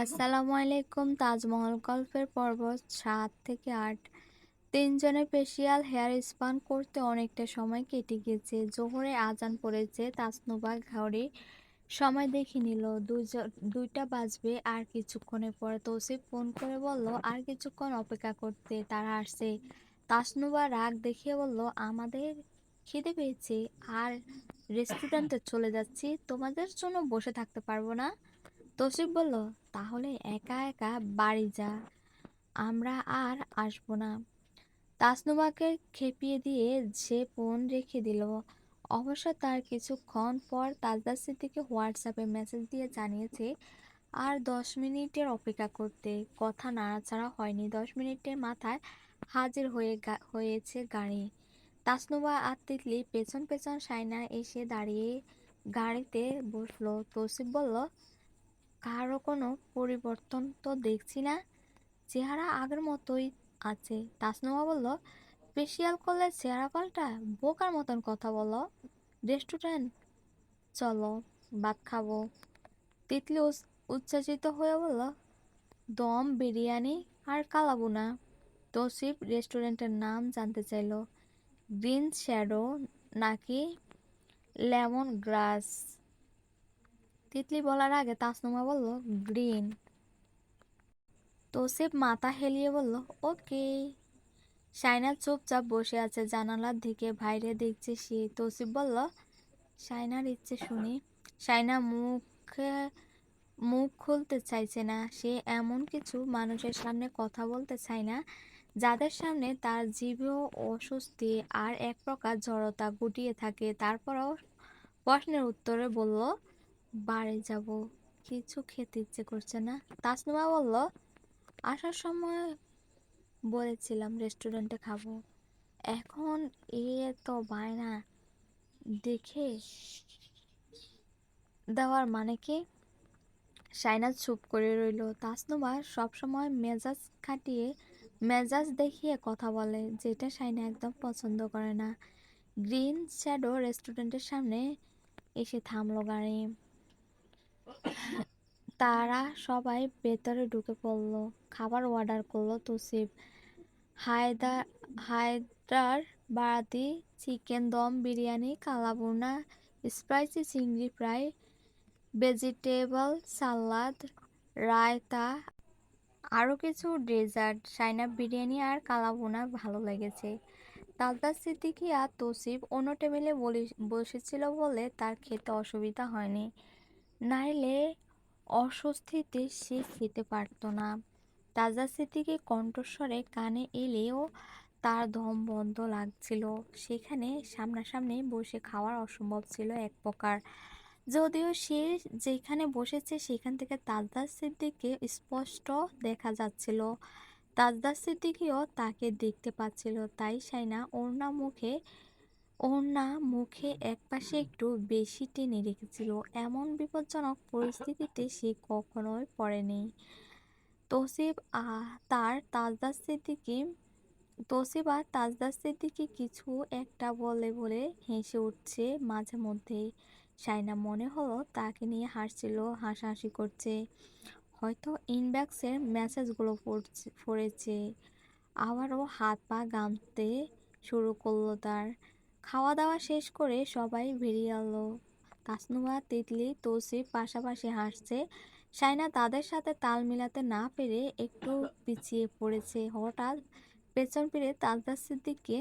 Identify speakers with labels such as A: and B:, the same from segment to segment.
A: আসসালামু আলাইকুম। তাজমহল গল্পের পর্ব ৭ থেকে ৮। তিনজনের ফেসিয়াল হেয়ার স্পান করতে অনেকটা সময় কেটে গেছে। জোহরে আজান পড়েছে। তাসনুবা ঘড়ি সময় দেখে নিল। ২টা বাজবে। আর কিছুক্ষণের পর তৌসিফ ফোন করে বলল আর কিছুক্ষণ অপেক্ষা করতে, তারা আসছে। তাসনুবা রাগ দেখিয়ে বলল, আমাদের খিদে পেয়েছে আর রেস্টুরেন্টে চলে যাচ্ছি, তোমাদের জন্য বসে থাকতে পারবো না। তৌসিফ বলল, তাহলে একা একা বাড়ি যা, আমরা আর আসবো না। তাসনুমাকে খেপিয়ে দিয়ে সে ফোন রেখে দিল। অবশ্য তার কিছুক্ষণ পর তাজদার সিদ্দিকী হোয়াটসঅ্যাপে মেসেজ দিয়ে জানিয়েছে আর ১০ মিনিটের অপেক্ষা করতে। কথা নাড়াচাড়া হয়নি। ১০ মিনিটের মাথায় হাজির হয়েছে গাড়ি। তাসনুবা আর তিতলি পেছন পেছন। সাইনা এসে দাঁড়িয়ে গাড়িতে বসলো। তৌসিফ বলল, কারো কোনো পরিবর্তন তো দেখছি না, চেহারা আগের মতোই আছে। তাসনুমা বলল, ফেসিয়াল করলে চেহারা পাল্টা? বোকার মতন কথা বলো। রেস্টুরেন্ট চলো, ভাত খাবো। তিতলি উচ্ছ্বাসিত হয়ে বলল, দম বিরিয়ানি আর কালাবুনা। তৌসিফ রেস্টুরেন্টের নাম জানতে চাইল। গ্রিন শ্যাডো নাকি লেমন গ্রাস? তিতলি বলার আগে তাসনুমা বলল, গ্রিন। তৌসিফ মাথা হেলিয়ে বলল, ওকে। শাইনা চুপচাপ বসে আছে, জানালার দিকে বাইরে দেখছে সে। তৌসিফ বলল, শাইনার ইচ্ছে শুনি। শাইনা মুখে মুখ খুলতে চাইছে না। সে এমন কিছু মানুষের সামনে কথা বলতে চায় না যাদের সামনে তার জিভেও অস্বস্তি আর এক প্রকার জড়তা গুটিয়ে থাকে। তারপরও প্রশ্নের উত্তরে বলল, বাড়ি যাব, কিছু খেতে ইচ্ছে করছে না। তাসনুমা বলল, আসার সময় বলেছিলাম রেস্টুরেন্টে খাবো, এখন এ তো বায়না দেখে দেওয়ার মানে কি? শাইনাজ চুপ করে রইল। তাসনুমা সবসময় মেজাজ দেখিয়ে কথা বলে, যেটা শাইনা একদম পছন্দ করে না। গ্রিন শ্যাডো রেস্টুরেন্টের সামনে এসে থামলো গাড়ি। তারা সবাই ভেতরে ঢুকে পড়ল। খাবার অর্ডার করলো তৌসিফ। হায়দার হায়দ্রাবাদি চিকেন দম বিরিয়ানি, কালাভুনা, স্পাইসি চিংড়ি ফ্রাই, ভেজিটেবল সালাদ, রায়তা, আরও কিছু ডেজার্ট। সাইনাব বিরিয়ানি আর কালাভুনা ভালো লেগেছে। তালদার সিদ্দিকী আর তৌসিফ অন্য টেবিলে বসেছিল বলে তার খেতে অসুবিধা হয়নি, নাইলে অস্বস্তিতে সে খেতে পারত না। তাজা সিদ্দিকীর কণ্ঠস্বরে কানে এলেও তার দম বন্ধ লাগছিল। সেখানে সামনাসামনি বসে খাওয়ার অসম্ভব ছিল এক প্রকার। যদিও সে যেখানে বসেছে সেখান থেকে তাজদার সিদ্দিককে স্পষ্ট দেখা যাচ্ছিল। তাজদার সিদ্দিকীও তাকে দেখতে পাচ্ছিল। তাই সাইনা ওড়না মুখে একপাশে একটু বেশি টেনে রেখেছিল। এমন বিপজ্জনক পরিস্থিতিতে সে কখনোই পড়েনি। তৌসিফ আহ তার তাজদার সিদ্দিকী তৌসিফ আর তাজদার সিদ্দিকী কিছু একটা বলে বলে হেসে উঠছে মাঝে মধ্যেই। সাইনা মনে হলো তাকে নিয়ে হাসাহাসি করছে। হয়তো ইনবক্সের মেসেজগুলো পড়েছে। আবারও হাত পা গামতে শুরু করলো তার। খাওয়া দাওয়া শেষ করে সবাই বেরিয়ে এলো। তাসনুভা, তিতলি, তৌসিফ পাশাপাশি হাসছে। সাইনা তাদের সাথে তাল মিলাতে না পেরে একটু পিছিয়ে পড়েছে। হঠাৎ পেছন ফিরে তাজদার সিদ্দিককে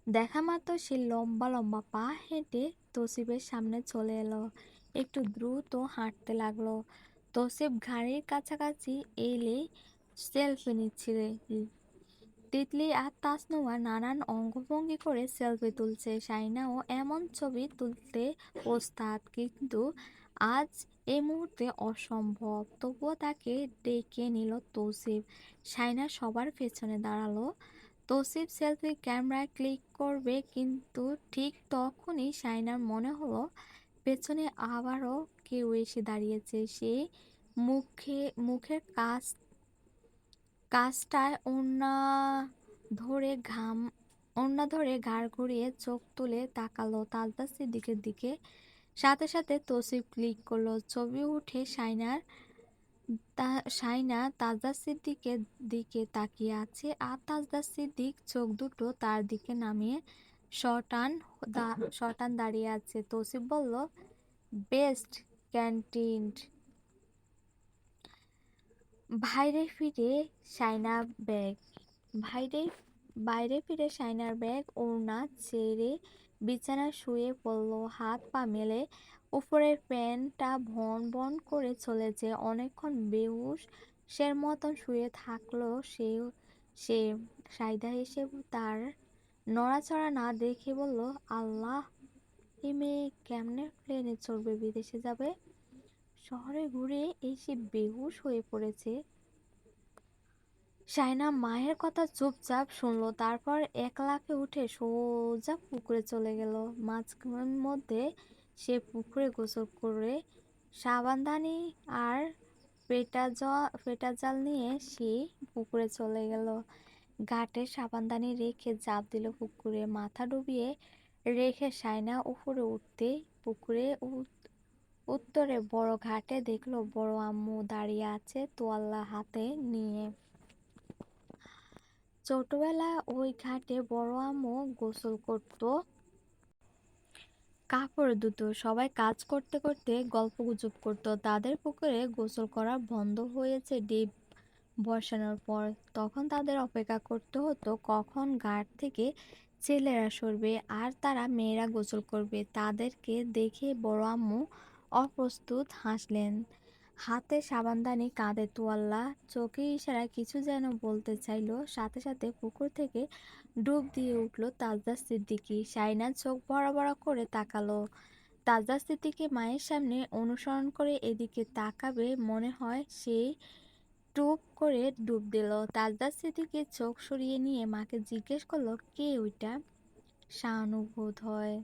A: দেখা মাত্র সে লম্বা লম্বা পা হেঁটে তৌসিফের সামনে চলে এলো। একটু দ্রুত হাঁটতে লাগলো। তৌসিফ গাড়ির কাছাকাছি এলে সেলফি নিচ্ছিলে। তিতলি আর তাসনুমা নানান অঙ্গভঙ্গি করে সেলফি তুলছে। শাইনাও এমন ছবি তুলতে ওস্তাদ, কিন্তু আজ এই মুহূর্তে অসম্ভব। তবুও তাকে ডেকে নিল তৌসিফ। শাইনা সবার পেছনে দাঁড়ালো। তৌসিফ সেলফি ক্যামেরায় ক্লিক করবে, কিন্তু ঠিক তখনই শাইনার মনে হলো পেছনে আবারও কেউ এসে দাঁড়িয়েছে। সে মুখের কাজটায় ওড়না ধরে ঘাড় ঘুরিয়ে চোখ তুলে তাকালো তাজদার সিদ্দিকের দিকে। সাথে সাথে তৌসিফ ক্লিক করলো। ছবি উঠে শাইনার শাইনা তাজদার সিদ্দিকের দিকে তাকিয়ে আছে, আর তাজদার সিদ্দিক চোখ দুটো তার দিকে নামিয়ে শটান শটান দাঁড়িয়ে আছে। তৌসিফ বলল, বেস্ট ক্যান্টিন। বাইরে ফিরে শাইনা ব্যাগ বাইরে বাইরে ফিরে শাইনার ব্যাগ ওড়না ছেড়ে বিছানায় শুয়ে পড়ল, হাত পা মেলে উপরের প্যান্টটা ভন ভন করে চলেছে। অনেকক্ষণ বেহুশের মতন শুয়ে থাকলো সে। সাইদা এসে তার নড়াচড়া না দেখে বলল, আল্লাহ, এ মেয়ে কেমনে প্লেনে চড়বে, বিদেশে যাবে? শহরে ঘুরে এসে বেহুশ হয়ে পড়েছে। শায়না মায়ের কথা চুপচাপ শুনলো, তারপর এক লাফে উঠে সোজা পুকুরে চলে গেল। মাঝখান মধ্যে সে পুকুরে গোসল করে সাবানদানি আর পেটা জাল নিয়ে সে পুকুরে চলে গেল। ঘাটে সাবানদানি রেখে ঝাঁপ দিল পুকুরে, মাথা ডুবিয়ে রেখে শায়না উপরে উঠতে পুকুরে উত্তরে বড় ঘাটে দেখলো বড় আম্মু দাঁড়িয়ে আছে তোয়াল্লা হাতে নিয়ে। ছোটবেলায় ওই ঘাটে বড় আম্মু গোসল করত, কাপড় ধুতো, সবাই কাজ করতে করতে গল্পগুজব করতো। তাদের পুকুরে গোসল করা বন্ধ হয়েছে ডিপ বসানোর পর। তখন তাদের অপেক্ষা করতে হতো কখন ঘাট থেকে ছেলেরা সরবে আর তারা মেয়েরা গোসল করবে। তাদেরকে দেখে বড় আম্মু অপ্রস্তুত হাসলেন। হাতে সাবানদানি, কাঁধে তোয়াল্লা, চোখে ইশারায় কিছু যেন বলতে চাইলো। সাথে সাথে পুকুর থেকে ডুব দিয়ে উঠল তাজদার সিদ্দিকী। শাইনা চোখ বড় বড় করে তাকালো। তাজদার সিদ্দিকী মায়ের সামনে অনুসরণ করে এদিকে তাকাবে মনে হয়, সেই টুপ করে ডুব দিল। তাজদার সিদ্দিকী চোখ সরিয়ে নিয়ে মাকে জিজ্ঞেস করলো, কে ওইটা? শানু বোধ হয়।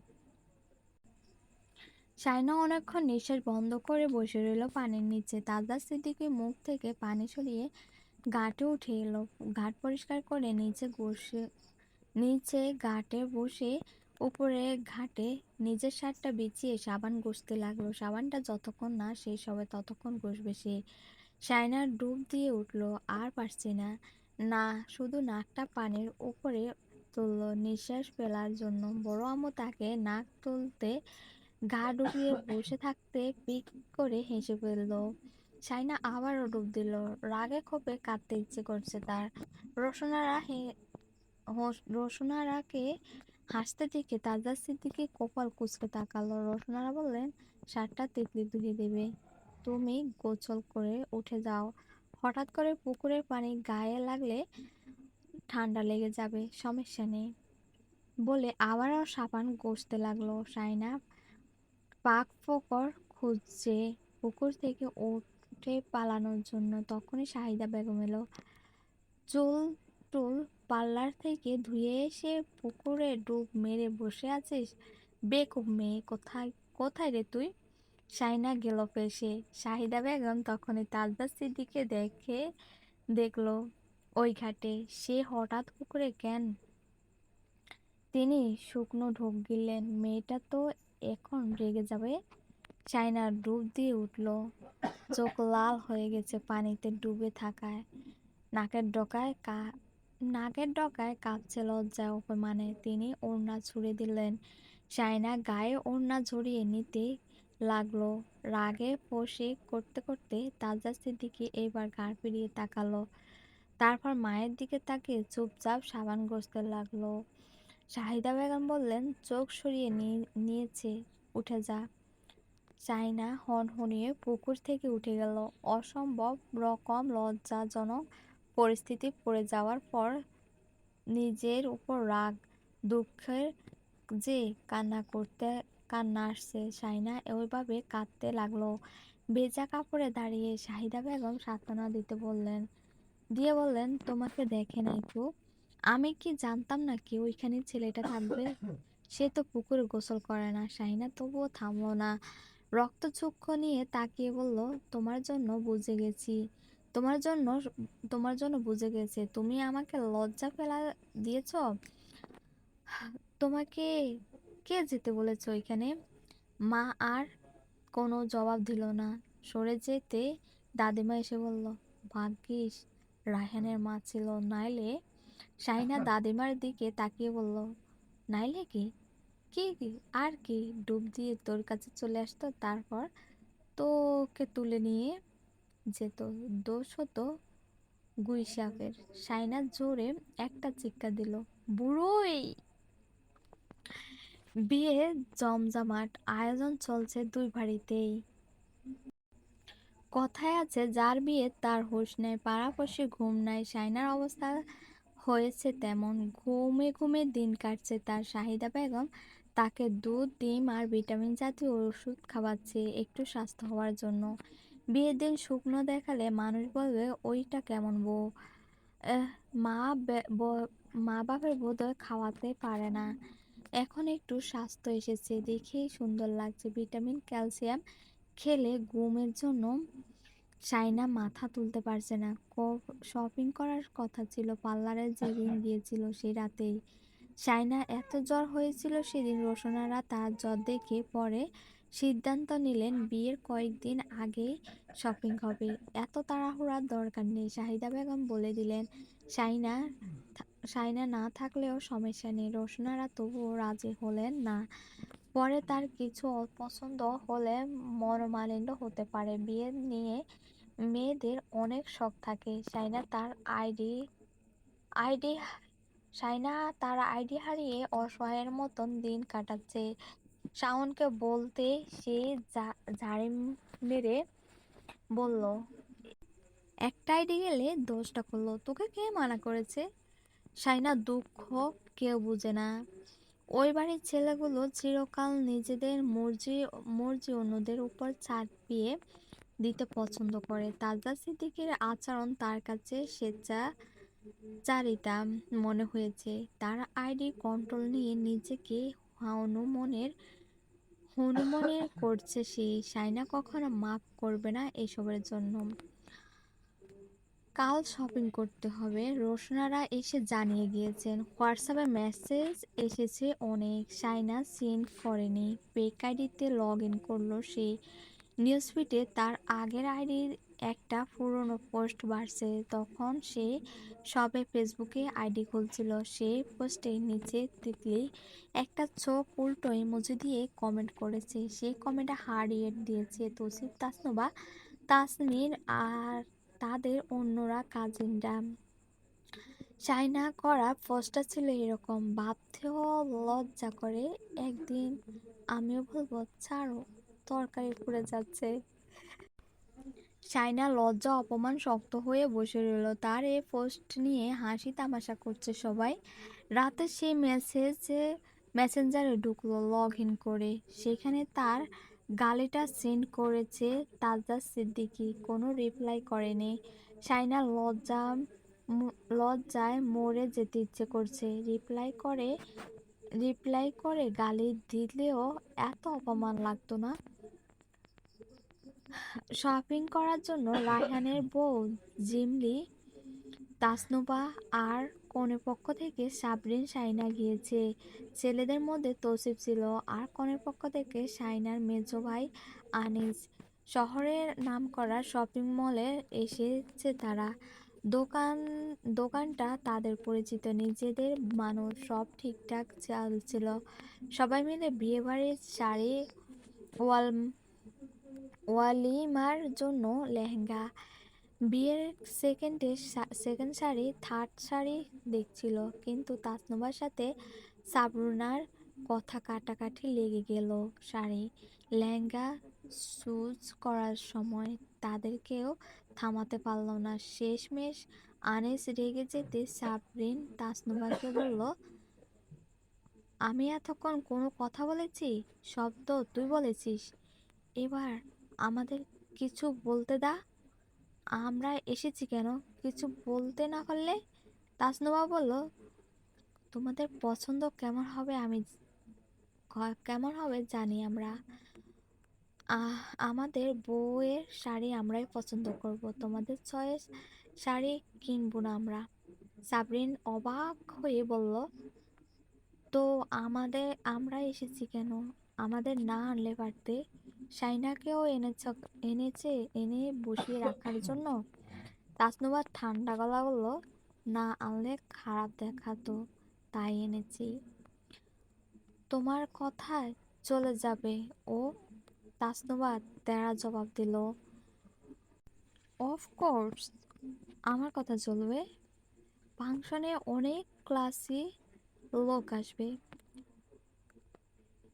A: শাইনা অনেকক্ষণ নিঃশ্বাস বন্ধ করে বসে রইল পানির নিচে। তাজদার সিদ্দিকী মুখ থেকে পানি সরিয়ে ঘাটে উঠে এলো। ঘাট পরিষ্কার করে নিচে ঘাটে বসে উপরে ঘাটে নিজের শার্টটা বিছিয়ে সাবান ঘষতে লাগলো। সাবানটা যতক্ষণ না শেষ হবে ততক্ষণ ঘষবে সে। শাইনার ডুব দিয়ে উঠল, আর পারছে না। না, শুধু নাকটা পানির উপরে তুলল নিঃশ্বাস ফেলার জন্য। বড় আম্মু তাকে নাক তুলতে গা ডুবিয়ে বসে থাকতে পিক করে হেসে ফেলল। শাইনা আবারও ডুব দিল। রাগে ক্ষোভে কাঁদতে ইচ্ছে করছে তার। রোশনারা রোশনারাকে হাসতে দেখে তাজদার সিদ্দিকী কপাল কুঁচকে তাকালো। রোশনারা বললেন, শার্টটা তিতলি ধুয়ে দেবে, তুমি গোসল করে উঠে যাও। হঠাৎ করে পুকুরের পানি গায়ে লাগলে ঠান্ডা লেগে যাবে, সমস্যা নেই বলে আবারও সাবান ঘষতে লাগলো। শাইনা পাক ফোকর খুঁজছে পুকুর থেকে উঠে পালানোর জন্য। তখনই শাহিদা বেগম এলো। চুল টুল পার্লার থেকে ধুয়ে এসে পুকুরে ডুব মেরে বসে আছিস? বেকুব মেয়ে, কোথায় কোথায় রে তুই? শাইনা গেল ফেসে। শাহিদা বেগম তখনই তাজদার সিদ্দিককে দেখলো ওই ঘাটে। সে হঠাৎ পুকুরে কেন? তিনি শুকনো ঢোক গিললেন, মেয়েটা তো এখন রেগে যাবে। শাইনা ডুব দিয়ে উঠল, চোখ লাল হয়ে গেছে পানিতে ডুবে থাকায়। নাকের ডগায় কাঁপছে লজ্জায় অপমানে। তিনি ওড়না ছুড়ে দিলেন। শাইনা গায়ে ওড়না জড়িয়ে নিতে লাগলো। রাগে ফোঁসে করতে করতে তাজদার সিদ্দিকী এবার ঘাড় ফিরিয়ে তাকালো। তারপর মায়ের দিকে তাকিয়ে চুপচাপ সাবান ঘষতে লাগলো। শাহিদা বেগম বললেন, চোখ সরিয়ে নিয়েছে, উঠে যা। শাইনা হনহনিয়ে পুকুর থেকে উঠে গেল। অসম্ভব রকম লজ্জাজনক পরিস্থিতি পড়ে যাওয়ার পর নিজের উপর রাগ, দুঃখের যে কান্না আসছে। শাইনা ওইভাবে কাঁদতে লাগলো। ভেজা কাপড়ে দাঁড়িয়ে শাহিদা বেগম সান্ত্বনা বললেন, তোমাকে দেখে নাই তো? আমি কি জানতাম নাকি ওইখানে ছেলেটা থাকবে? সে তো পুকুরে গোসল করে না। শাহিনা তবুও থামলো না। রক্তচক্ষু নিয়ে তাকিয়ে বলল, তোমার জন্য বুঝে গেছি, তোমার জন্য তোমার জন্য বুঝে গেছে। তুমি আমাকে লজ্জা ফেলা দিয়েছ। তোমাকে কে যেতে বলেছে ওইখানে? মা আর কোনো জবাব দিল না। সরে যেতে দাদিমা এসে বলল, ভাগ্যিস রায়হানের মা ছিল, নাইলে। শাহিনা দাদিমার দিকে তাকিয়ে বলল, নাইলে কি? কি কি আর কি, ডুব দিয়ে তোর কাছে চলে আসতো, তারপর তোকে তুলে নিয়ে যেত। দোষ হতো গুইসাপের। শাইনা জোরে একটা চিৎকার দিল, বুড়োই! বিয়ে জমজমাট আয়োজন চলছে দুই বাড়িতেই। কথায় আছে, যার বিয়ে তার হুঁশ নেই, পাড়াপড়শি ঘুম নাই। শাইনার অবস্থা হয়েছে তেমন, ঘুমে ঘুমে দিন কাটছে তার। শাহিদা বেগম তাকে দুধ, ডিম আর ভিটামিন জাতীয় ওষুধ খাওয়াচ্ছে একটু স্বাস্থ্য হওয়ার জন্য। বিয়ের দিন শুকনো দেখালে মানুষ বলবে, ওইটা কেমন বউ। এহ, মা মা বাপের বোধহয় খাওয়াতে পারে না। এখন একটু স্বাস্থ্য এসেছে, দেখেই সুন্দর লাগছে। ভিটামিন, ক্যালসিয়াম খেলে ঘুমের জন্য শাইনা মাথা তুলতে পারছে না। শপিং করার কথা ছিল, পার্লারে যেদিন গিয়েছিল সেই রাতেই। শাইনা এত জ্বর হয়েছিল সেদিন, রোশনারা তার জ্বর দেখে পরে সিদ্ধান্ত নিলেন বিয়ের কয়েকদিন আগেই শপিং হবে। এত তাড়াহুড়ার দরকার নেই, শাহিদা বেগম বলে দিলেন। শাইনা শাইনা না থাকলেও সমস্যা নেই। রোশনারা তবুও রাজি হলেন না। পরে তার কিছু অপছন্দ হলে মনোমালিন্য হতে পারে। বিয়ে নিয়ে মেয়েদের অনেক শখ থাকে। আইডি আইডি শাইনা তার আইডি হারিয়ে অসহায়ের মতন দিন কাটাচ্ছে। শাওনকে বলতে সে ঝাড়ি মেরে বলল, একটা আইডি গেলে দোষটা করলো, তোকে কে মানা করেছে? শাইনা দুঃখ কেউ বুঝে না। ওই বাড়ির ছেলেগুলো চিরকাল নিজেদের মর্জি মর্জি অন্যদের উপর চাপিয়ে দিতে পছন্দ করে। তাজা সিদ্দিকীর আচরণ তার কাছে স্বেচ্ছাচারিতা মনে হয়েছে। তার আইডি কন্ট্রোল নিয়ে নিজেকে হনুমনের হনুমনের করছে সে। শাইনা কখনো মাফ করবে না এসবের জন্য। কাল শপিং করতে হবে, রোশনারা এসে জানিয়ে গিয়েছেন। হোয়াটসঅ্যাপে মেসেজ এসেছে অনেক। শাইনা সিন করেনি, ফেক আইডিতে লগ ইন করলো সে। নিউজফিডে তার আগের আইডির একটা পুরনো পোস্ট বাড়ছে। তখন সে সবে ফেসবুকে আইডি খুলছিল। সেই পোস্টের নিচে তিতলি একটা চোখ উল্টো ইমোজি দিয়ে কমেন্ট করেছে। সেই কমেন্টে হার্ট দিয়েছে তৌসিফ, তাসনুবা, তাসনির আর তাদের অন্যরা কাজিনরা। শাইনা করা পোস্টটা ছিল এরকম, ভাবতেও লজ্জা করে। একদিন আমিও বলবো, ছাড়ো, তরকারি পুড়ে যাচ্ছে। শাইনা লজ্জা অপমান শক্ত হয়ে বসে রইল। তার এই পোস্ট নিয়ে হাসি তামাশা করছে সবাই। রাতে সে মেসেঞ্জারে ঢুকলো লগ ইন করে। সেখানে তার গালিটা সেন্ড করেছে তাজা সিদ্দিকী, কোনো রিপ্লাই করেনি। শাইনা লজ্জায় মরে যেতে ইচ্ছে করছে। রিপ্লাই করে গালি দিলেও এত অপমান লাগতো না। শপিং করার জন্য রায়হানের বউ জিমলি, তাসনুবা আর কনের পক্ষ থেকে সাবরিন, শাইনা গিয়েছে। ছেলেদের মধ্যে তৌসিফ ছিল, আর কনের পক্ষ থেকে শাইনার মেজো ভাই আনিস। শহরের নামকরা শপিং মলে এসেছে তারা। দোকানটা তাদের পরিচিত, নিজেদের মানুষ, সব ঠিকঠাক চলছিল। সবাই মিলে বিয়েবাড়ির শাড়ি, ওয়াল ওয়ালিমার জন্য লেহেঙ্গা, বিয়ের সেকেন্ড শাড়ি, থার্ড শাড়ি দেখছিল। কিন্তু তাসনুবার সাথে সাবরুনার কথা কাটাকাটি লেগে গেল শাড়ি, লেহেঙ্গা চুজ করার সময়। তাদেরকেও থামাতে পারল না। শেষমেশ আনিস রেগে যেতে সাবরিন তাসনুবাকে বলল, আমি এতক্ষণ কোনো কথা বলেছি? সব তো তুই বলেছিস, এবার আমাদের কিছু বলতে দা। আমরা এসেছি কেন, কিছু বলতে না পারলে? তাসনুবা বলল, তোমাদের পছন্দ কেমন হবে জানি আমরা। আমাদের বউয়ের শাড়ি আমরাই পছন্দ করব, তোমাদের চয়েস শাড়ি কিনবো না আমরা। সাবরিন অবাক হয়ে বলল, তো আমরা এসেছি কেন? আমাদের না আনলে পারতে। শাইনাকেও এনেছে এনে বসিয়ে রাখার জন্য। তাসনুবা ঠান্ডা গলা বলল, না আনলে খারাপ দেখাতো, তাই এনেছি। তোমার কথায় চলে যাবে ও? তাসনুবা তেড়া জবাব দিল, অফ কোর্স আমার কথা চলবে। ফাংশনে অনেক ক্লাসি লোক আসবে,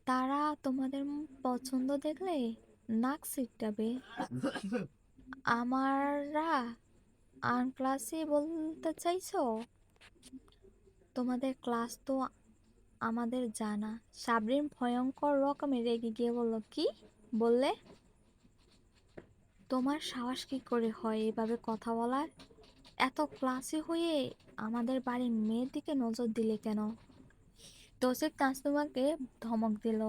A: তারা তোমাদের পছন্দ দেখলে নাক ছিটকাবে। আমারা আনক্লাসি বলতে চাইছো? তোমাদের ক্লাস তো আমাদের জানা। সাবরিন ভয়ঙ্কর রকমের রেগে গিয়ে বলল, কি বললে? তোমার সাহস কি করে হয় এভাবে কথা বলার? এত ক্লাসি হয়ে আমাদের বাড়ির মেয়ের দিকে নজর দিলে কেন? তৌসিফ তাসনুমাকে ধমক দিল,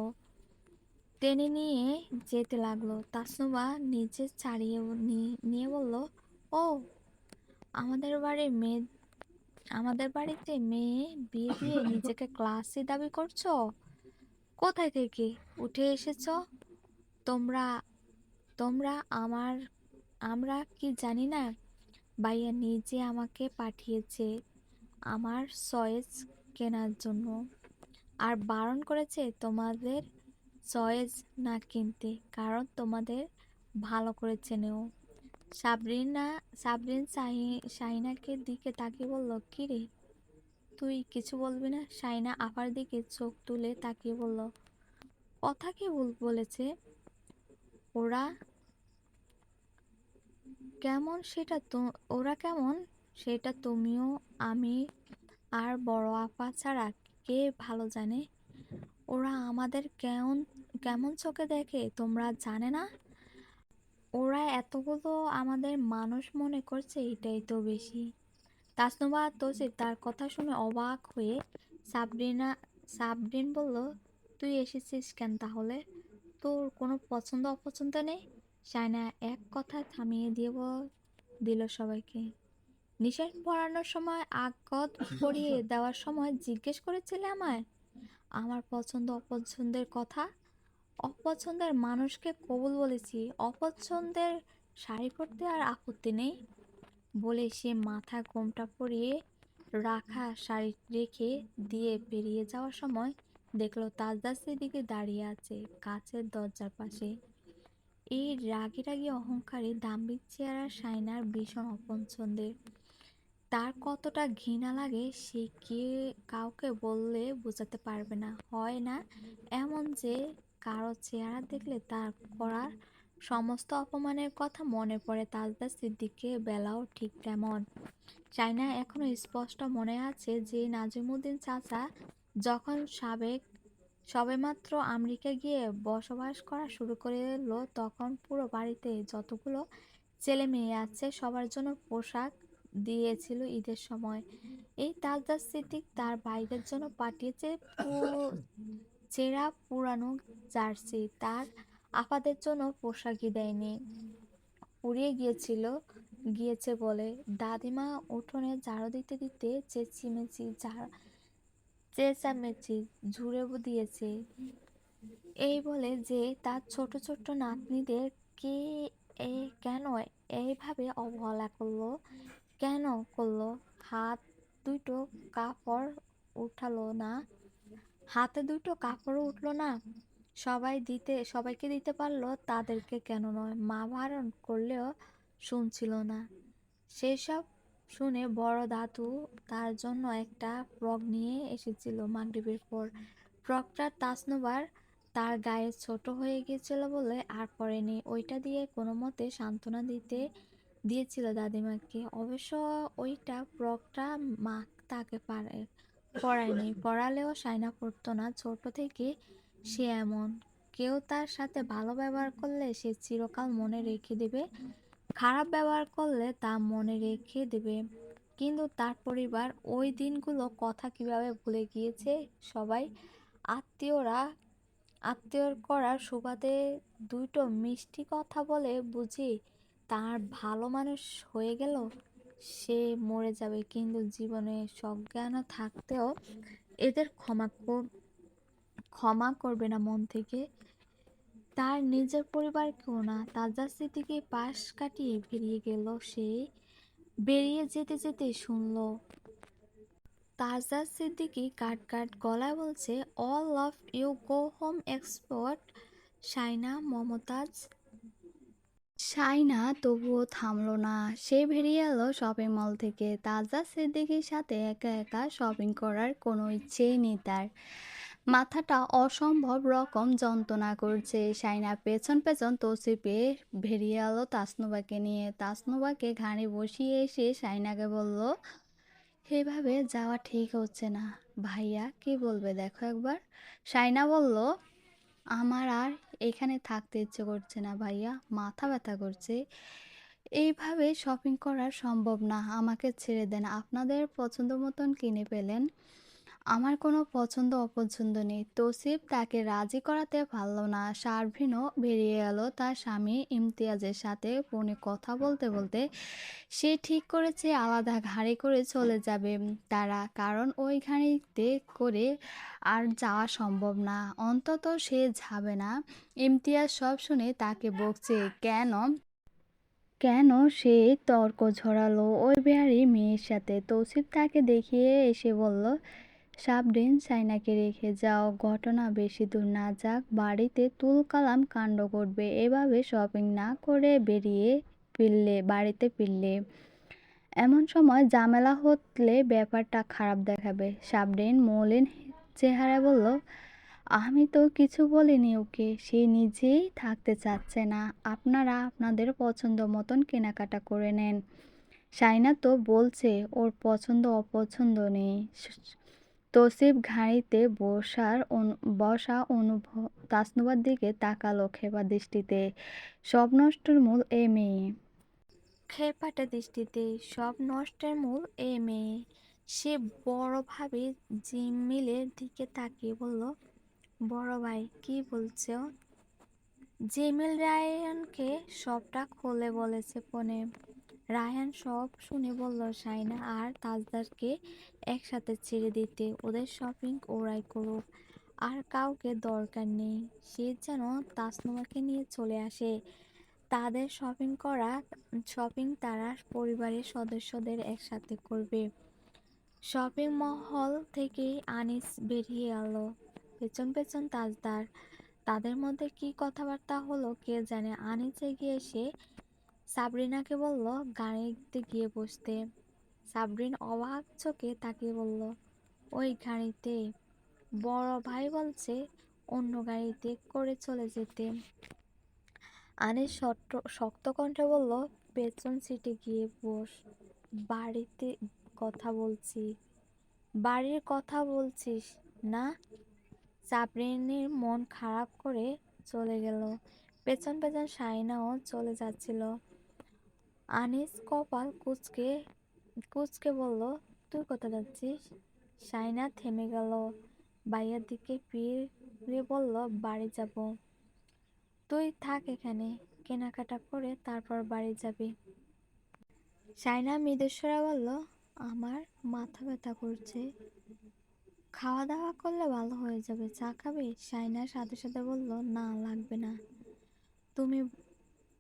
A: টেনে নিয়ে যেতে লাগলো। তাসনুমা নিচে ছাড়িয়ে নিয়ে বলল, ও আমাদের বাড়ির মেয়ে, আমাদের বাড়িতে মেয়ে বিয়ে দিয়ে নিজেকে ক্লাসি দাবি করছো? কোথায় থেকে উঠে এসেছো তোমরা? তোমরা আমার আমরা কি জানি না? ভাইয়া নিজে আমাকে পাঠিয়েছে আমার চয়েস কেনার জন্য, আর বারণ করেছে তোমাদের চয়েস না কিনতে, কারণ তোমাদের ভালো করে চেনেও। সাবরিন শাহিনাকে দিকে তাকিয়ে বলল, কি রে, তুই কিছু বলবি না? শাহিনা আপার দিকে চোখ তুলে তাকিয়ে বলল, কথা কি বলেছে? ওরা ওরা কেমন সেটা তুমিও আমি আর বড় আপা ছাড়া কে ভালো জানে? ওরা আমাদের কেমন কেমন চোখে দেখে তোমরা জানে না? ওরা এতগুলো আমাদের মানুষ মনে করছে, এটাই তো বেশি। তাসনুবা আর তৌসিফ তার কথা শুনে অবাক হয়ে সাবরিন বলল, তুই এসেছিস কেন তাহলে? তোর কোনো পছন্দ অপছন্দ নেই? সায়না এক কথা থামিয়ে দিল সবাইকে। নিষেধ পড়ানোর সময় আগত পড়িয়ে দেওয়ার সময় জিজ্ঞেস করেছিলে আমায় আমার পছন্দ অপছন্দের কথা? অপছন্দের মানুষকে কবুল বলেছি, অপছন্দের শাড়ি পরতে আর আপত্তি নেই। বলে সে মাথা ঘোমটা পরিয়ে রাখা শাড়ি রেখে দিয়ে বেরিয়ে যাওয়ার সময় দেখলো তাজদা সিদ্দিকী দাঁড়িয়ে আছে কাছের দরজার পাশে। এই রাগী রাগী অহংকারী দাম্ভিক চেহারা শাইনার ভীষণ অপছন্দের। তার কতটা ঘৃণা লাগে সে কাউকে বললে বোঝাতে পারবে না। হয় না এমন যে কারো চেহারা দেখলে তার করার সমস্ত অপমানের কথা মনে পড়ে তাজদা সিদ্দিকের বেলাও ঠিক তেমন। চায়না এখনো স্পষ্ট মনে আছে যে নাজিমুদ্দিন চাচা যখন সবেমাত্র আমেরিকা গিয়ে বসবাস করা শুরু করলো তখন পুরো বাড়িতে যতগুলো ছেলে মেয়ে আছে সবার জন্য পোশাক দিয়েছিল ঈদের সময়। এই তাজদার সিদ্দিক তার ভাইদের জন্য পাঠিয়েছে ছেঁড়া পুরানো জার্সি, তার আপাদের জন্য পোশাকই দেয়নি, পুড়িয়ে গিয়েছে বলে। দাদিমা উঠোনে ঝাড়ু দিতে দিতে চেঁচামেচি ঝুড়ে দিয়েছে এই বলে যে তার ছোট ছোট নাতনিদের কে কেন এইভাবে অবহেলা করলো, কেন করলো? হাত দুটো কাপড় উঠালো না, হাতে দুটো কাপড়ও উঠলো না। সবাইকে দিতে পারলো, তাদেরকে কেন নয়? মা বারণ করলেও শুনছিল না। সেসব শুনে বড় দাদু তার জন্য একটা ফ্রক নিয়ে এসেছিল মাগরিবের পর। ফ্রকটা তাসনুবার তার গায়ে ছোট হয়ে গিয়েছিল বলে আর পরেনি। ওইটা দিয়ে কোনো মতে সান্ত্বনা দিয়েছিল দাদিমাকে। অবশ্য ওইটা ফ্রকটা মা তাকে পরায়নি, পরালেও সায়না পরতো না। ছোট থেকে সে এমন। কেউ তার সাথে ভালো ব্যবহার করলে সে চিরকাল মনে রেখে দেবে, খারাপ ব্যবহার করলে তা মনে রেখে দেবে। কিন্তু তার পরিবার ওই দিনগুলো কথা কিভাবে ভুলে গিয়েছে সবাই। আত্মীয়রা আত্মীয়র করার সুবাদে দুটো মিষ্টি কথা বলে বুঝি তার ভালো মানুষ হয়ে গেল। সে মরে যাবে, কিন্তু জীবনে সজ্ঞান থাকতেও এদের ক্ষমা করবে না মন থেকে। তার নিজের পরিবারকেও না। তাজা স্মৃতিকে পাশ কাটিয়ে বেরিয়ে গেল সে। বেরিয়ে যেতে যেতে শুনল তাজা সিদ্দিকী কাট কাট গলায় বলছে, all of you go home expert. Shaina Mumtaz. Shaina তবুও থামলো না। সে বেরিয়ে এলো শপিং মল থেকে। তাজা সিদ্দিকীর সাথে একা একা শপিং করার কোনো ইচ্ছেই নেই তার। মাথাটা অসম্ভব রকম যন্ত্রণা করছে। শাইনা পেছন পেছন তৌসিফে বেরিয়ে এলো তাসনুবাকে নিয়ে। তাসনুবাকে ঘাড়ে বসিয়ে এসে শাইনাকে বলল, এভাবে যাওয়া ঠিক হচ্ছে না। ভাইয়া কি বলবে দেখো একবার। শাইনা বলল, আমার আর এখানে থাকতে ইচ্ছে করছে না ভাইয়া, মাথা ব্যথা করছে। এইভাবে শপিং করা সম্ভব না, আমাকে ছেড়ে দেন। আপনাদের পছন্দ মতন কিনে ফেলেন, আমার কোনো পছন্দ অপছন্দ নেই। তৌসিফ তাকে রাজি করাতে পারল না। শারভিনও বেরিয়ে গেল তার স্বামী ইমতিয়াজের সাথে ফোনে কথা বলতে বলতে। সে ঠিক করেছে আলাদা গাড়ি করে চলে যাবে তারা, কারণ ওই গাড়িতে করে আর যাওয়া সম্ভব না। অন্তত সে যাবে না। ইমতিয়াজ সব শুনে তাকে বকছে কেন কেন সে তর্ক ঝরালো ওই বিহারি মেয়ের সাথে। তৌসিফ তাকে দেখিয়ে এসে বলল, সাবরিন সাইনাকে রেখে যাও, ঘটনা বেশি দূর না যাক, বাড়িতে তুলকালাম কাণ্ড করবে। এভাবে শপিং না করে বাড়িতে ফিরলে এমন সময় ঝামেলা হলে ব্যাপারটা খারাপ দেখাবে। সাবরিন মলিন চেহারা বলল, আমি তো কিছু বলিনি ওকে, সে নিজেই থাকতে চাচ্ছে না। আপনারা আপনাদের পছন্দ মতন কেনাকাটা করে নেন। শাইনা তো বলছে ওর পছন্দ অপছন্দ নেই। তৌসিফ গাড়িতে বসা অনুভব তাসনুবার দিকে তাকালো খেপা দৃষ্টিতে। সব নষ্টের মূল এ মেয়ে। খেপাটে দৃষ্টিতে সব নষ্টের মূল এ মেয়ে। সে বড় ভাবি জিমিলের দিকে তাকিয়ে বলল, বড় ভাই কি বলছো? জিমিল রায়হানকে সবটা খুলে বলেছে ফোনে। রায়হান সব শুনে বলল শাইনা আর তাজদারকে একসাথে ছেড়ে দিতে, ওদের শপিং ওরাই করুক, আর কাউকে দরকার নেই। সে যেন তাসনুমাকে নিয়ে চলে আসে। তাদের শপিং তারা পরিবারের সদস্যদের একসাথে করবে। শপিং মহল থেকেই আনিস বেরিয়ে এলো, পেছন পেছন তাজদার। তাদের মধ্যে কি কথাবার্তা হলো কে জানে। আনিস এগিয়ে এসে সাবরিনাকে বলল গাড়িতে গিয়ে বসতে। সাবরিন অবাক চোখে তাকিয়ে বলল, ওই গাড়িতে? বড় ভাই বলছে অন্য গাড়িতে করে চলে যেতে। আনিস শক্ত কণ্ঠে বলল, পেছন সিটে গিয়ে বস। বাড়িতে কথা বলছি। বাড়ির কথা বলছিস না? সাবরিনের মন খারাপ করে চলে গেল। পেছন পেছন শাইনাও চলে যাচ্ছিল। আনিস কপাল কুঁচকে কুঁচকে বলল, তুই কোথায় যাচ্ছিস? শাইনা থেমে গেল। ভাইয়ার দিকে ফিরে বলল, বাড়ি যাব। তুই থাক এখানে, কেনাকাটা করে তারপর বাড়ি যাবি। শাইনা মৃদুস্বরে বলল, আমার মাথা ব্যথা করছে, খাওয়া দাওয়া করলে ভালো হয়ে যাবে। চা খাবি? শাইনা সাথে সাথে বলল, না লাগবে না। তুমি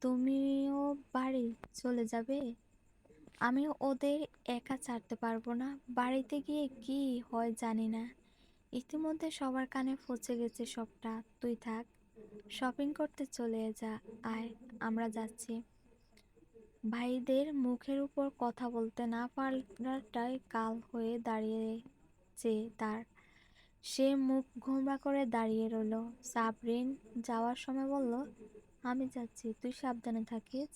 A: তুমিও বাড়ি চলে যাবে? আমি ওদের একা ছাড়তে পারবো না। বাড়িতে গিয়ে কি হয় জানি না। ইতিমধ্যে সবার কানে পৌঁছে গেছে সবটা। তুই থাক, শপিং করতে চলে যা। আয়, আমরা যাচ্ছি। ভাইদের মুখের উপর কথা বলতে না পারাটাই কাল হয়ে দাঁড়িয়েছে তার। সে মুখ গোমড়া করে দাঁড়িয়ে রইল। সাবরিন যাওয়ার সময় বলল, আমি যাচ্ছি, তুই সাবধানে থাকিস।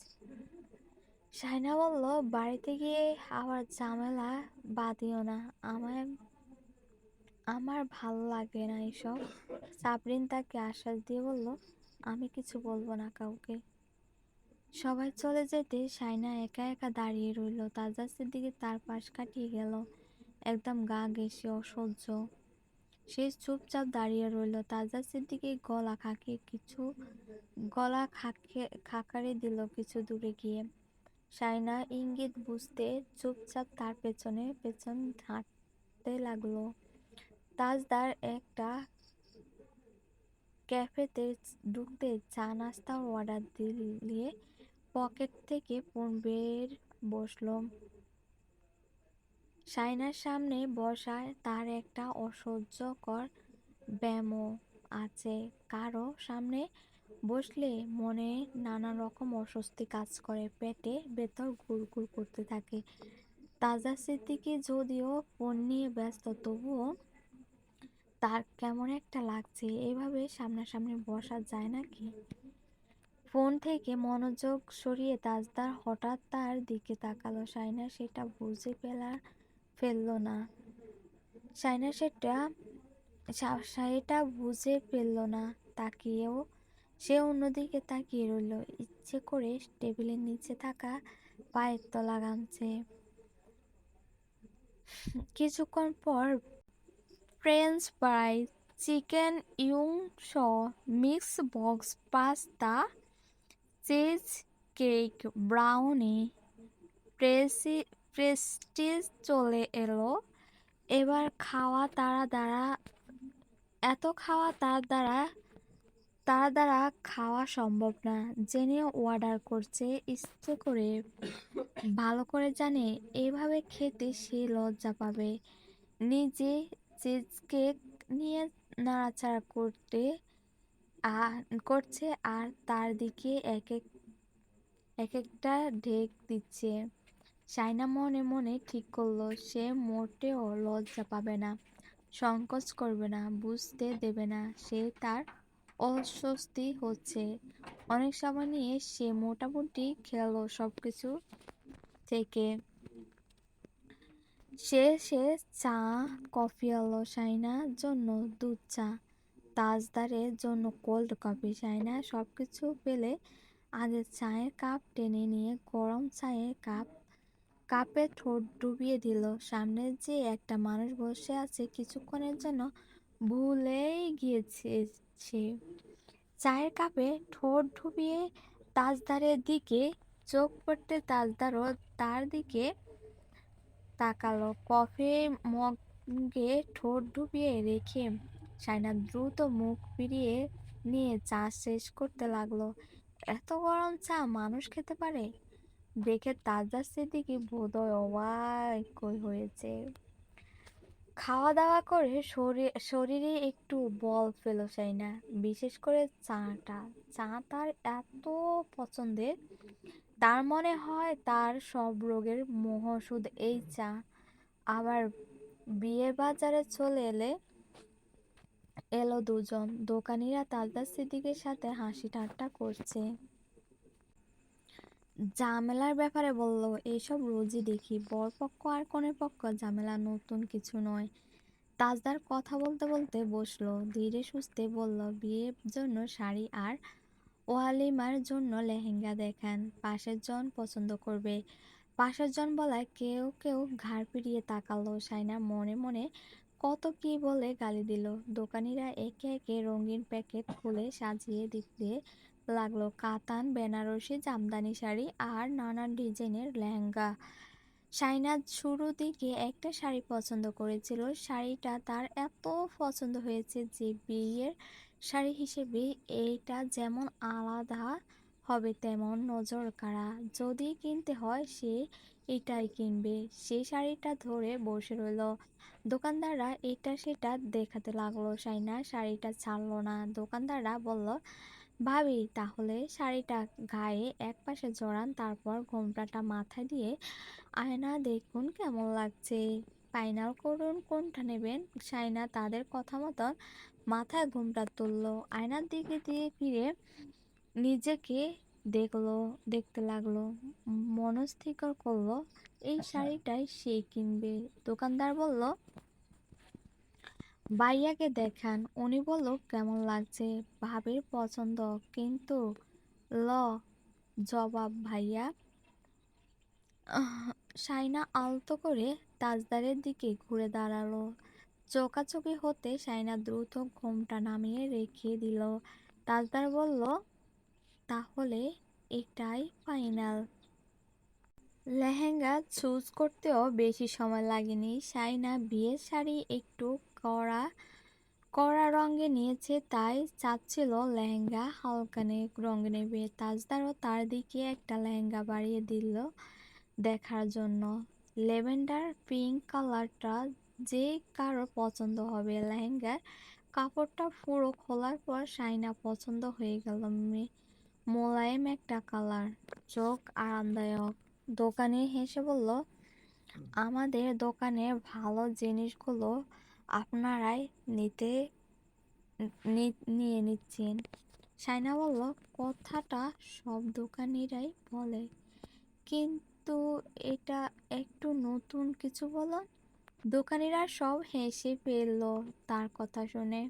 A: শাইনা বলল, বাড়িতে গিয়ে আবার ঝামেলা বাঁধিও না, আমার ভালো লাগে না এসব। সাবরিন তাকে আশ্বাস দিয়ে বলল, আমি কিছু বলবো না কাউকে। সবাই চলে যেতে শাইনা একা একা দাঁড়িয়ে রইল। তাজা সিদ্দিকী তার পাশ কাটিয়ে গেল, একদম গা ঘেঁষে অসহ্য। সে চুপচাপ দাঁড়িয়ে রইল। তাজা সিদ্দিকী গলা খাকারি দিল কিছু দূরে গিয়ে। শাইনা ইঙ্গিত বুঝতে চুপচাপ তার পেছনে পেছন হাঁটতে লাগলো। তাজদার একটা ক্যাফেতে ঢুকতে চা নাস্তা অর্ডার দিলে পকেট থেকে ফোন বের বসলো। শাইনার সামনে বসায় তার একটা অসহ্যকর ব্যামো আছে। কারো সামনে বসলে মনে নানা রকম অস্বস্তি কাজ করে, পেটে ভেতর গুড়গুড় করতে থাকে। তাজা সিদ্দিকী যদিও ফোন নিয়ে ব্যস্ত, তবুও তার কেমন একটা লাগছে। এভাবে সামনাসামনি বসা যায় নাকি? ফোন থেকে মনোযোগ সরিয়ে তাজদার হঠাৎ তার দিকে তাকালো। শাইনা সেটা বুঝে ফেলল না। শাইনা সেটা বুঝে ফেলল না। তাকিয়েও সে অন্যদিকে তাকিয়ে রইল। ইচ্ছে করে টেবিলের নিচে থাকা পায়ের তলা গামছে। কিছুক্ষণ পর French fry, chicken wings, mix box pasta, cheese cake, brownie, প্রেস্টিজ চলে এলো। এবার এত খাওয়া তার দ্বারা খাওয়া সম্ভব না। জেনে অর্ডার করছে, ইচ্ছে করে ভালো করে জানে এভাবে খেতে সে লজ্জা পাবে। নিজে চিজকেক নিয়ে নাড়াচাড়া করছে আর তার দিকে একটা ঢেক দিচ্ছে। শাইনা মনে মনে ঠিক করলো সে মোটেও লজ্জা পাবে না, সংকোচ করবে না, বুঝতে দেবে না সে তার অস্বস্তি হচ্ছে। অনেক সময় নিয়ে সে মোটামুটি খেলো সবকিছু থেকে। শেষে চা কফি এলো। শাইনার জন্য দুধ চা, তাজদারের জন্য কোল্ড কফি। শাইনা সবকিছু পেলে আগে চায়ের কাপ টেনে নিয়ে গরম চায়ের কাপে ঠোঁট ডুবিয়ে দিল। সামনে যে একটা মানুষ বসে আছে কিছুক্ষণের জন্য ভুলেই গিয়েছে সে। চায়ের কাপে ঠোঁট ডুবিয়ে তাজদারের দিকে চোখ পড়তে তাজদারও তার দিকে তাকালো। কফি মগে ঠোঁট ডুবিয়ে রেখে শাইনা দ্রুত মুখ ফিরিয়ে নিয়ে চা শেষ করতে লাগলো। এত গরম চা মানুষ খেতে পারে দেখে তাজদার সিদ্দিকী বোধহয় অবাক হয়েছে। খাওয়া দাওয়া করে শরীরে একটু বল পেল শাইনা, বিশেষ করে চা তার এত পছন্দের। তার মনে হয় তার সব রোগের মহৌষধ এই চা। আবার বিয়ে বাজারে চলে এলো দুজন। দোকানিরা তাজদার সিদ্দিকের সাথে হাসি ঠাট্টা করছে। ঝামেলার ব্যাপারে বলল, এইসব রোজই দেখি, বরপক্ষ আর কনের পক্ষ ঝামেলা, নতুন কিছু নয়। তাজদার কথা বলতে বলতে বসলো। ধীরে সুস্থে বলল, বিয়ের জন্য শাড়ি আর ওয়ালিমার জন্য লেহেঙ্গা দেখান, পাশের জন পছন্দ করবে। পাশের জন বলায় কেউ কেউ ঘাড় ফিরিয়ে তাকালো। শাইনা মনে মনে কত কি বলে গালি দিল। দোকানিরা একে একে রঙিন প্যাকেট খুলে সাজিয়ে দিতে লাগলো। কাতান, বেনারসি, জামদানি শাড়ি আর নানান ডিজাইনের লেহেঙ্গা। শাইনা শুরুর দিকে একটা শাড়ি পছন্দ করেছিল। শাড়িটা তার এত পছন্দ হয়েছে যে বিয়ের শাড়ি হিসেবে এইটা যেমন আলাদা হবে তেমন নজর কাড়া। যদি কিনতে হয় সে এটাই কিনবে। সেই শাড়িটা ধরে বসে রইল। দোকানদাররা এটা সেটা দেখাতে লাগলো। শাইনা শাড়িটা ছাড়লো না। দোকানদাররা বলল, ভাবি তাহলে শাড়িটা গায়ে একপাশে জড়ান, তারপর ঘোমটাটা মাথায় দিয়ে আয়না দেখুন কেমন লাগছে, ফাইনাল করুন কোনটা নেবেন। শাইনা তাদের কথা মতন মাথায় ঘোমটা তুলল, আয়নার দিকে দিয়ে ফিরে নিজেকে দেখতে লাগলো। মনস্থির করলো এই শাড়িটাই সে কিনবে। দোকানদার বলল, ভাইয়াকে দেখান। উনি বলল, কেমন লাগছে? ভাবির পছন্দ কিন্তু ল জবাব ভাইয়া। শাইনা আলতো করে তাজদারের দিকে ঘুরে দাঁড়ালো। চোখাচোখি হতে শাইনা দ্রুত ঘোমটা নামিয়ে রেখে দিল। তাজদার বলল, তাহলে এটাই ফাইনাল। লেহেঙ্গা চুজ করতেও বেশি সময় লাগেনি। শাইনা বিয়ের শাড়ি একটু কড়া কড়া রঙে নিয়েছে তাই চাচ্ছিল লেহেঙ্গা হালকা রঙে নেবে। তাজদারও তার দিকে একটা লেহেঙ্গা বাড়িয়ে দিল দেখার জন্য। ল্যাভেন্ডার পিঙ্ক কালারটা যে কারোর পছন্দ হবে। লেহেঙ্গার কাপড়টা পুরো খোলার পর শাইনা পছন্দ হয়ে গেল। মোলায়েম একটা কালার, চোখ আরামদায়ক। দোকানি হেসে বলল, আমাদের দোকানের ভালো জিনিসগুলো আপনারাই নিয়ে নিচ্ছেন। সাইনা বলল, কথাটা সব দোকানিরাই বলে, কিন্তু এটা একটু নতুন কিছু বলো। দোকানিরা সব হেসে ফেলল তার কথা শুনে।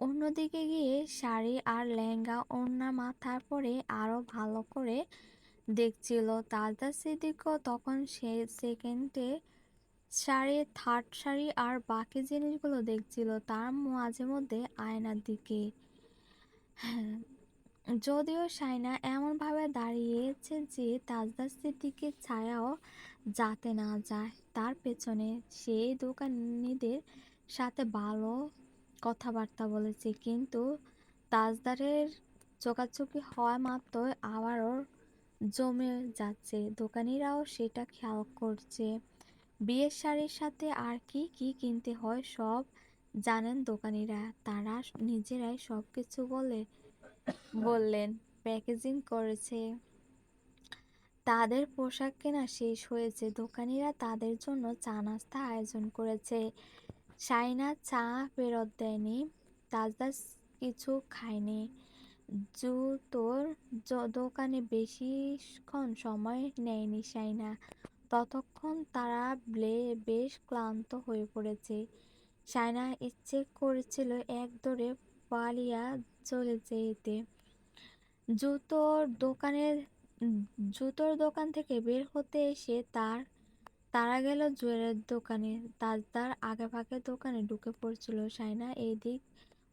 A: অন্যদিকে গিয়ে শাড়ি আর লেহেঙ্গা ওড়না মাথার পরে আরো ভালো করে দেখছিল। তাজদা সিদ্দিকও তখন সে সেকেন্ডে শাড়ি, থার্ড শাড়ি আর বাকি জিনিসগুলো দেখছিল তার মাঝে মধ্যে আয়নার দিকে। হ্যাঁ, যদিও শাইনা এমনভাবে দাঁড়িয়েছে যে তাজদার সিদ্দিকের ছায়াও যাতে না যায় তার পেছনে। সেই দোকানিদের সাথে ভালো কথাবার্তা বলেছে, কিন্তু তাজদারের চোখাচোখি হওয়া মাত্রই আবারও জমে যাচ্ছে। দোকানিরাও সেটা খেয়াল করছে। বিয়ের শাড়ির সাথে আর কি কি কিনতে হয় সব জানেন দোকানিরা। তারা নিজেরাই সবকিছু বললেন, প্যাকেজিং করেছে। তাদের পোশাক কেনা শেষ হয়েছে। দোকানিরা তাদের জন্য চা নাস্তা আয়োজন করেছে। শাইনা চা ফেরত দেয়নি। তাজদার কিছু খায়নি। জুতোর দোকানে বেশিক্ষণ সময় নেয়নি শাইনা। ততক্ষণ তারা বেশ ক্লান্ত হয়ে পড়েছে। শাইনা ইচ্ছে করেছিল এক দৌড়ে পালিয়ে চলে যেতে। জুতোর দোকানের জুতোর দোকান থেকে বের হতে এসে তারা গেল জুয়েলের দোকানে। তাজদার আগেভাগে দোকানে ঢুকে পড়ছিল। শাইনা এই দিক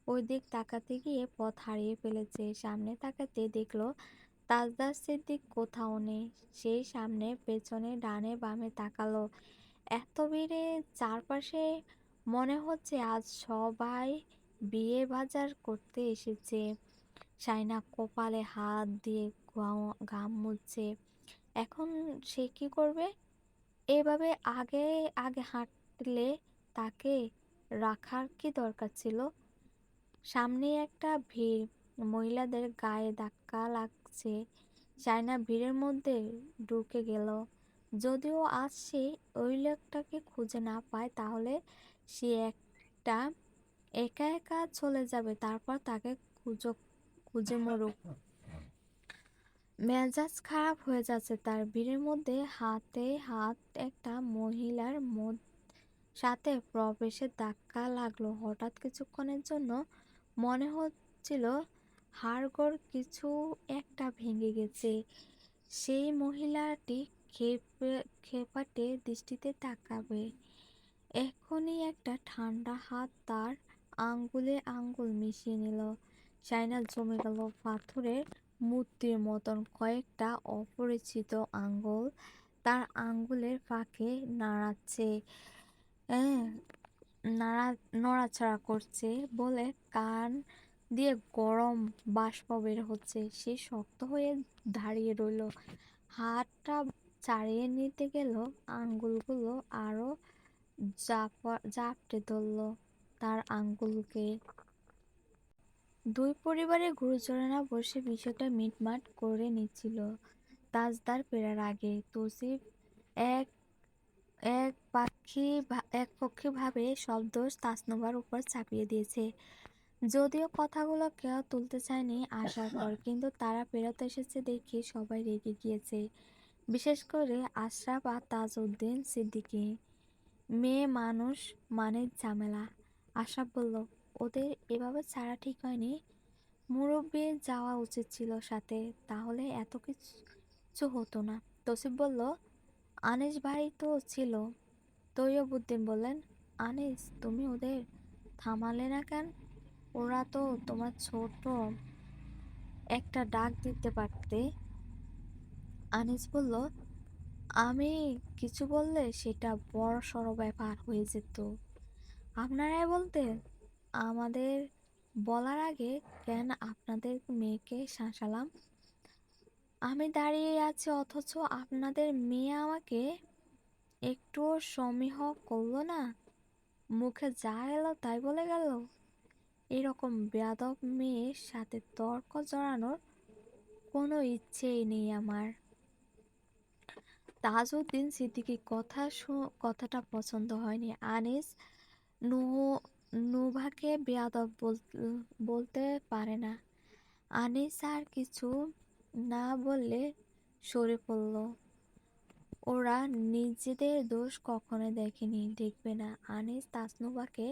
A: ওই দিক তাকাতে গিয়ে পথ হারিয়ে ফেলেছে। সামনে তাকাতে দেখলো তাজদার সিদ্দিক কোথাও নেই। সেই সামনে পেছনে ডানে বামে তাকালো। এত ভিড়ে চারপাশে মনে হচ্ছে আজ সবাই বিয়ে বাজার করতে এসেছে। শাইনা কপালে হাত দিয়ে ঘাম মুছছে। এখন সে কি করবে? এভাবে আগে আগে হাঁটলে তাকে রাখার কি দরকার ছিল? সামনে একটা ভিড়, মহিলাদের গায়ে ধাক্কা লাগছে। শাইনা ভিড়ের মধ্যে ঢুকে গেল। যদিও আজ সে ওই লোকটাকে খুঁজে না পায়, তাহলে সে একা একা চলে যাবে। তারপর তাকে খুঁজে মরুক। মেজাজ খারাপ হয়ে যাচ্ছে তার। ভিড়ের মধ্যে হাতে হাত একটা মহিলার সাথে প্রবেশের ধাক্কা লাগলো। হঠাৎ কিছুক্ষণের জন্য মনে হচ্ছিল হাড়গোড় কিছু একটা ভেঙে গেছে। সেই মহিলাটি ক্ষেপাটে দৃষ্টিতে তাকাবে। এখনই একটা ঠান্ডা হাত তার আঙ্গুলে আঙ্গুল মিশিয়ে নিল। শাইনা জমে গেল পাথরের মূর্তির মতন। কয়েকটা অপরিচিত আঙ্গুল তার আঙ্গুলের ফাঁকে নাড়াচ্ছে, নড়াচড়া করছে বলে কান দিয়ে গরম বাষ্প বের হচ্ছে। সে শক্ত হয়ে দাঁড়িয়ে রইল। হাতটা ছাড়িয়ে নিতে গেল, আঙ্গুলগুলো আরো জাপটে ধরল তার আঙ্গুলকে। দুই পরিবারের গুরুজনেরা বসে বিষয়টা মিটমাট করে নিচ্ছিল। তাজদার ফেরার আগে তৌসিফ এক একপক্ষীভাবে সব দোষ তাসনুবার উপর চাপিয়ে দিয়েছে। যদিও কথাগুলো কেউ তুলতে চায়নি আসার পর, কিন্তু তারা ফেরত এসেছে দেখে সবাই রেগে গিয়েছে। বিশেষ করে আশরাফ আর তাজউদ্দিন সিদ্দিকী। মেয়ে মানুষ মানে ঝামেলা। আশরাফ বলল, ওদের এভাবে ছাড়া ঠিক হয়নি। মুরব্বি যাওয়া উচিত ছিল সাথে, তাহলে এত কিছু হতো না। তৌসিফ বলল, আনিস ভাই তো ছিল। তৈয়বউদ্দিন বললেন, আনিস, তুমি ওদের থামালে না কেন? ওরা তো তোমার ছোট, একটা ডাক দিতে পারতে। আনিস বলল, আমি কিছু বললে সেটা বড়সড় ব্যাপার হয়ে যেত। আপনারাই বলতেন। আমাদের বলার আগে কেন আপনাদের মেয়েকে শাসালাম? আমি দাঁড়িয়ে আছি অথচ আপনাদের মেয়ে আমাকে একটুও সমীহ করলো না, মুখে যা এলো তাই বলে গেল। এরকম বেয়াদব মেয়ের সাথে তর্ক জড়ানোর কোনো ইচ্ছেই নেই আমার। তাজউদ্দিন সিদ্দিকীর কথাটা পছন্দ হয়নি। আনিস নুভাকে বেয়াদব বলতে পারে না। আনিস আর কিছু না বললে সরে পড়ল। ওরা নিজেদের দোষ কখনো দেখেনি, দেখবে না। আনিস তাসনুভাকে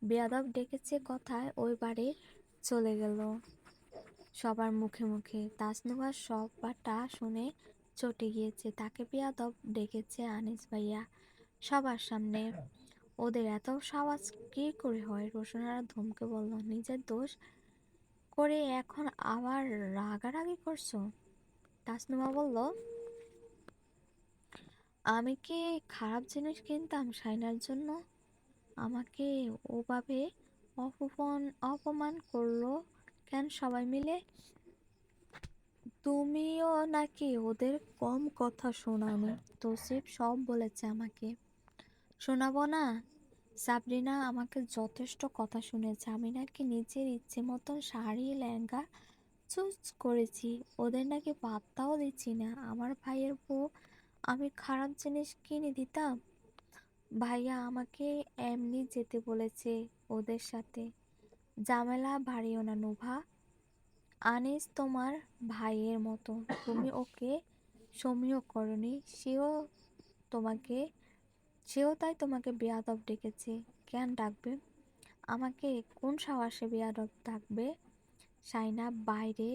A: বেয়াদব ডেকেছে কথায় ওই বাড়ি চলে গেল সবার মুখে মুখে। তাসনুভা সবটা শুনে চটে গিয়েছে। তাকে বেয়াদব ডেকেছে আনিস ভাইয়া সবার সামনে। ওদের এত সাহস কি করে হয়? রোশনারা ধমকে বলল, নিজের দোষ করে এখন আবার রাগারাগি করছো? তাসনুভা বলল, আমি কি খারাপ জিনিস কিনতাম শাইনার জন্য? আমাকে ওভাবে অপমান করলো কেন সবাই মিলে? তুমিও নাকি ওদের কম কথা শোনাওনি? তৌসিফ সব বলেছে আমাকে। শোনাবো না? সাবরিনা আমাকে যথেষ্ট কথা শুনেছে। আমি নাকি নিজের ইচ্ছে মতন শাড়ি লেহেঙ্গা চুজ করেছি, ওদের নাকি পাত্তাও দিচ্ছি না। আমার ভাইয়ের বউ আমি খারাপ জিনিস কিনে দিতাম? ভাইয়া আমাকে এমনি যেতে বলেছে ওদের সাথে। ঝামেলা বাড়িও না নুভা। আনিস তোমার ভাইয়ের মতো, তুমি ওকে সমীহ করনি। তোমাকে সেও তাই তোমাকে বেয়াদব ডেকেছে। কেন ডাকবে আমাকে? কোন সাহসে বেয়াদব ডাকবে? শাইনা বাইরে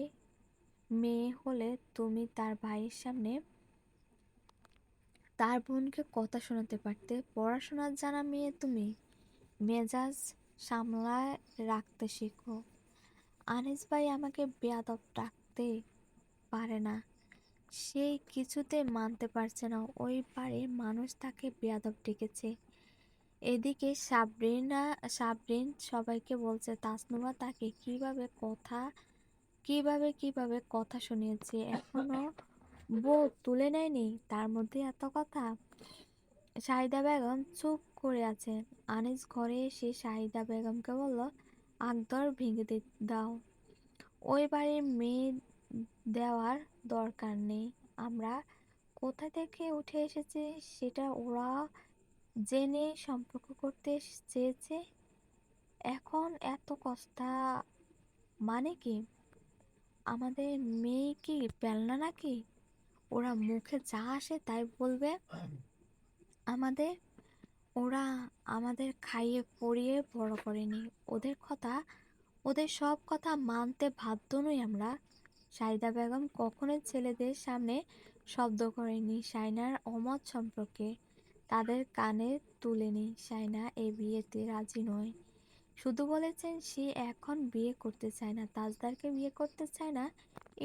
A: মেয়ে হলে তুমি তার ভাইয়ের সামনে তার বোনকে কথা শোনাতে পারতে। পড়াশোনার জানা মেয়ে তুমি, মেজাজ সামলায় রাখতে শেখো। আনিস ভাই আমাকে বেয়াদব ডাকতে পারে না, সে কিছুতে মানতে পারছে না ওই বাড়ির মানুষ তাকে বেয়াদব ডেকেছে। এদিকে সাবরিন সবাইকে বলছে তাসনুভা তাকে কিভাবে কথা শুনিয়েছে, এখনো বউ তুলে নেয়নি, তার মধ্যে এত কথা। শাহিদা বেগম চুপ করে আছেন। আনিস ঘরে এসে শাহিদা বেগমকে বলল, আকদর ভেঙে দাও। ওই বাড়ির মেয়ে দেওয়ার দরকার নেই। আমরা কোথা থেকে উঠে এসেছি সেটা ওরা জেনে সম্পর্ক করতে চেয়েছে। এখন এত কষ্টা মানে কি? আমাদের মেয়ে কি পেলনা নাকি? ওরা মুখে যা আসে তাই বলবে আমাদের। ওরা আমাদের খাইয়ে পরিয়ে বড় করেনি। ওদের সব কথা মানতে বাধ্য নই আমরা। শাহিদা বেগম কখনোই ছেলেদের সামনে শব্দ করেনি শাইনার অমত সম্পর্কে। তাদের কানে তুলেনি। শাইনা এই বিয়েতে রাজি নয়। শুধু বলেছেন সে এখন বিয়ে করতে চায় না, তাজদারকে বিয়ে করতে চায় না,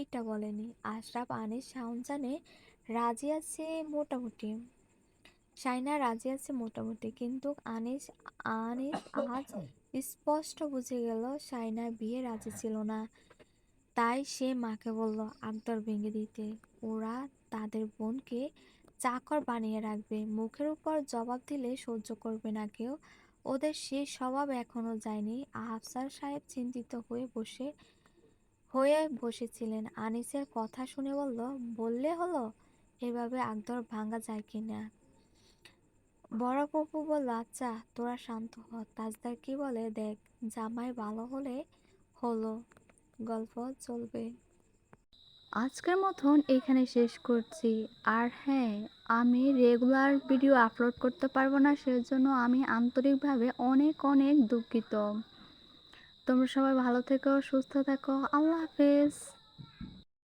A: এটা বলেনি। আশরাফ আনিস শাওনজানে রাজি আছে মোটামুটি। শাইনা রাজি আছে মোটামুটি, কিন্তু আনিস আনিস আজ স্পষ্ট বুঝে গেল শাইনা বিয়ে রাজি ছিল না। তাই সে মাকে বলল আকদর ভেঙে দিতে। ওরা তাদের বোনকে চাকর বানিয়ে রাখবে, মুখের উপর জবাব দিলে সহ্য করবে না কেউ। ওদের সেই স্বভাব এখনো যায়নি। আফসার সাহেব চিন্তিত হয়ে বসেছিলেন। আনিসের কথা শুনে বললে হলো, এভাবে আকদর ভাঙা যায় কি না? বড় পপু বলল, আচ্ছা তোরা শান্ত হ, তাজদার কি বলে দেখ, জামাই ভালো হলে হলো, গল্প চলবে।
B: আজকের মতন এখানে শেষ করছি। আর হ্যাঁ, আমি রেগুলার ভিডিও আপলোড করতে পারবো না, সেজন্য আমি আন্তরিকভাবে অনেক অনেক দুঃখিত। তোমরা সবাই ভালো থেকো, সুস্থ থেকো। আল্লাহ হাফেজ।